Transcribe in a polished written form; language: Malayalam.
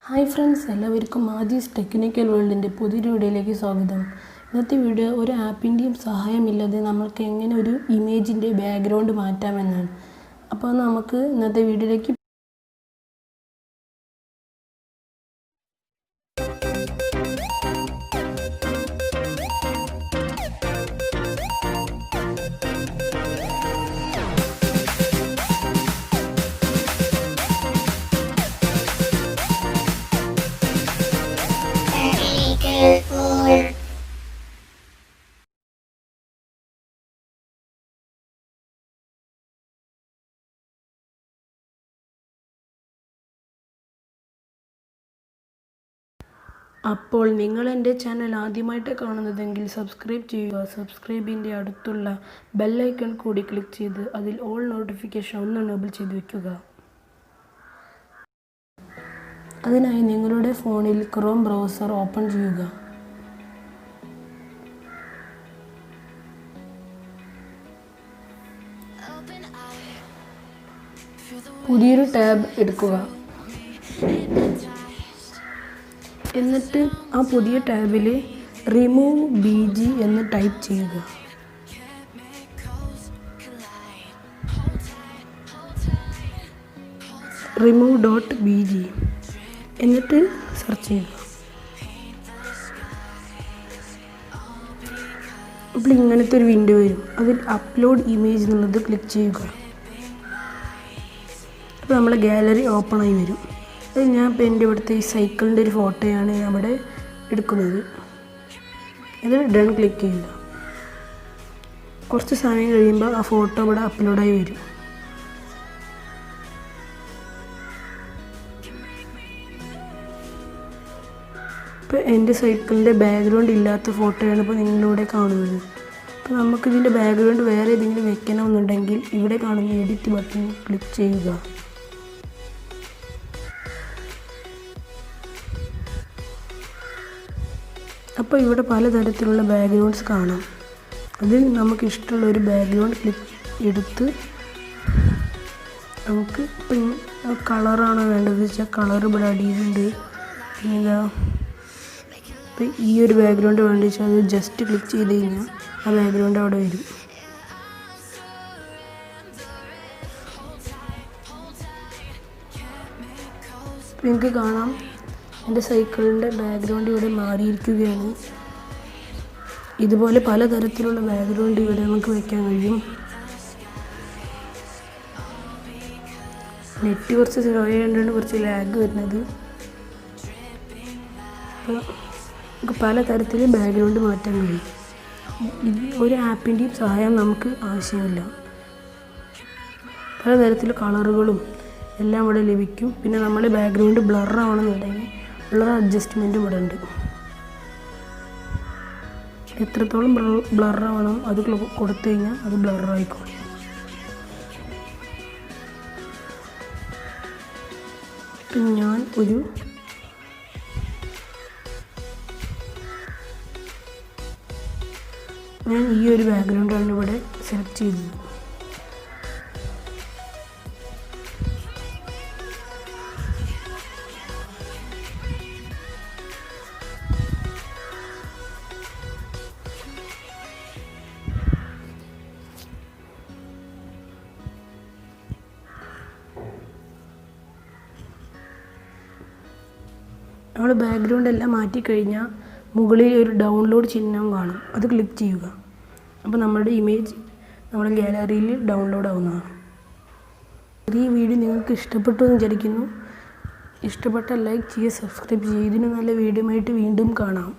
Hi friends, എല്ലാവർക്കും ആദീസ് ടെക്നിക്കൽ വേൾഡിൻ്റെ പുതിയൊരു വീഡിയോയിലേക്ക് സ്വാഗതം. ഇന്നത്തെ വീഡിയോ ഒരു ആപ്പിൻ്റെയും സഹായമില്ലാതെ നമുക്ക് എങ്ങനെ ഒരു ഇമേജിൻ്റെ ബാക്ക്ഗ്രൗണ്ട് മാറ്റാമെന്നാണ്. അപ്പോൾ നമുക്ക് ഇന്നത്തെ വീഡിയോയിലേക്ക് അപ്പോൾ നിങ്ങൾ എൻ്റെ ചാനൽ ആദ്യമായിട്ട് കാണുന്നതെങ്കിൽ സബ്സ്ക്രൈബ് ചെയ്യുക. സബ്സ്ക്രൈബിൻ്റെ അടുത്തുള്ള ബെൽ ഐക്കൺ കൂടി ക്ലിക്ക് ചെയ്ത് അതിൽ ഓൾ നോട്ടിഫിക്കേഷൻ ഒന്ന് എനേബിൾ ചെയ്ത് വെക്കുക. അതിനായി നിങ്ങളുടെ ഫോണിൽ ക്രോം ബ്രൗസർ ഓപ്പൺ ചെയ്യുക. പുതിയൊരു ടാബ് എടുക്കുക. എന്നിട്ട് ആ പുതിയ ടാബിൽ റിമൂവ് BG എന്ന് ടൈപ്പ് ചെയ്യുക. remove.bg എന്നിട്ട് സെർച്ച് ചെയ്യുക. അപ്പോൾ ഇങ്ങനത്തെ ഒരു വിൻഡോ വരും. അതിൽ അപ്ലോഡ് ഇമേജ് എന്നുള്ളത് ക്ലിക്ക് ചെയ്യുക. അപ്പോൾ നമ്മളെ ഗാലറി ഓപ്പൺ ആയി വരും. അത് ഞാൻ ഇപ്പോൾ എൻ്റെ ഇവിടുത്തെ ഈ സൈക്കിളിൻ്റെ ഒരു ഫോട്ടോയാണ് അവിടെ എടുക്കുന്നത്. ഇത് ഡൺ ക്ലിക്ക് ചെയ്യുക. കുറച്ച് സമയം കഴിയുമ്പോൾ ആ ഫോട്ടോ ഇവിടെ അപ്ലോഡായി വരും. ഇപ്പോൾ എൻ്റെ സൈക്കിളിൻ്റെ ബാക്ക്ഗ്രൗണ്ട് ഇല്ലാത്ത ഫോട്ടോയാണ് ഇപ്പോൾ നിങ്ങളിവിടെ കാണുന്നത്. അപ്പോൾ നമുക്കിതിൻ്റെ ബാക്ക്ഗ്രൗണ്ട് വേറെ ഏതെങ്കിലും വെക്കണമെന്നുണ്ടെങ്കിൽ ഇവിടെ കാണുന്ന എഡിറ്റ് ബട്ടൺ ക്ലിക്ക് ചെയ്യുക. അപ്പോൾ ഇവിടെ പലതരത്തിലുള്ള ബാക്ക്ഗ്രൗണ്ട്സ് കാണാം. അതിൽ നമുക്ക് ഇഷ്ടമുള്ള ഒരു ബാക്ക്ഗ്രൗണ്ട് എടുത്ത് നമുക്ക് ഇപ്പം കളറാണോ വേണ്ടത് വെച്ചാൽ കളർ ഇവിടെ അടിയിലുണ്ട്. പിന്നെ ഇപ്പം ഈ ഒരു ബാക്ക്ഗ്രൗണ്ട് വേണ്ടത് വെച്ചാൽ അത് ജസ്റ്റ് ക്ലിക്ക് ചെയ്ത് കഴിഞ്ഞാൽ ആ ബാക്ക്ഗ്രൗണ്ട് അവിടെ വരും. നിങ്ങൾക്ക് കാണാം എൻ്റെ സൈക്കിളിൻ്റെ ബാക്ക്ഗ്രൗണ്ട് ഇവിടെ മാറിയിരിക്കുകയാണ്. ഇതുപോലെ പലതരത്തിലുള്ള ബാക്ക്ഗ്രൗണ്ട് ഇവിടെ നമുക്ക് വയ്ക്കാൻ കഴിയും. നെറ്റ് കുറച്ച് സ്ലോ ആയതുകൊണ്ടാണ് കുറച്ച് ലാഗ് വരുന്നത്. അപ്പോൾ നമുക്ക് പലതരത്തിൽ ബാക്ക്ഗ്രൗണ്ട് മാറ്റാൻ കഴിയും. ഒരു ആപ്പിൻ്റെയും സഹായം നമുക്ക് ആവശ്യമില്ല. പലതരത്തിൽ കളറുകളും എല്ലാം ഇവിടെ ലഭിക്കും. പിന്നെ നമ്മുടെ ബാക്ക്ഗ്രൗണ്ട് ബ്ലർ ആവണമെന്നുണ്ടെങ്കിൽ ബ്ലർ അഡ്ജസ്റ്റ്മെൻറ്റ് ഇവിടെ ഉണ്ട്. എത്രത്തോളം ബ്ലർ ആവണം അത് കൊടുത്തു കഴിഞ്ഞാൽ അത് ബ്ലർ ആയിക്കോളും. പിന്നെ ഞാൻ ഈ ഒരു ബാക്ക്ഗ്രൗണ്ടാണ് ഇവിടെ സെലക്ട് ചെയ്തത്. നമ്മൾ ബാക്ക്ഗ്രൗണ്ട് എല്ലാം മാറ്റിക്കഴിഞ്ഞാൽ മുകളിൽ ഒരു ഡൗൺലോഡ് ചിഹ്നം കാണും. അത് ക്ലിക്ക് ചെയ്യുക. അപ്പോൾ നമ്മുടെ ഇമേജ് നമ്മുടെ ഗാലറിയിൽ ഡൗൺലോഡ് ആവുന്നതാണ്. ഈ വീഡിയോ നിങ്ങൾക്ക് ഇഷ്ടപ്പെട്ടു എന്ന് വിചാരിക്കുന്നു. ഇഷ്ടപ്പെട്ടാൽ ലൈക്ക് ചെയ്യുക, സബ്സ്ക്രൈബ് ചെയ്യുക. ഇതിന് നല്ല വീഡിയോ ആയിട്ട് വീണ്ടും കാണാം.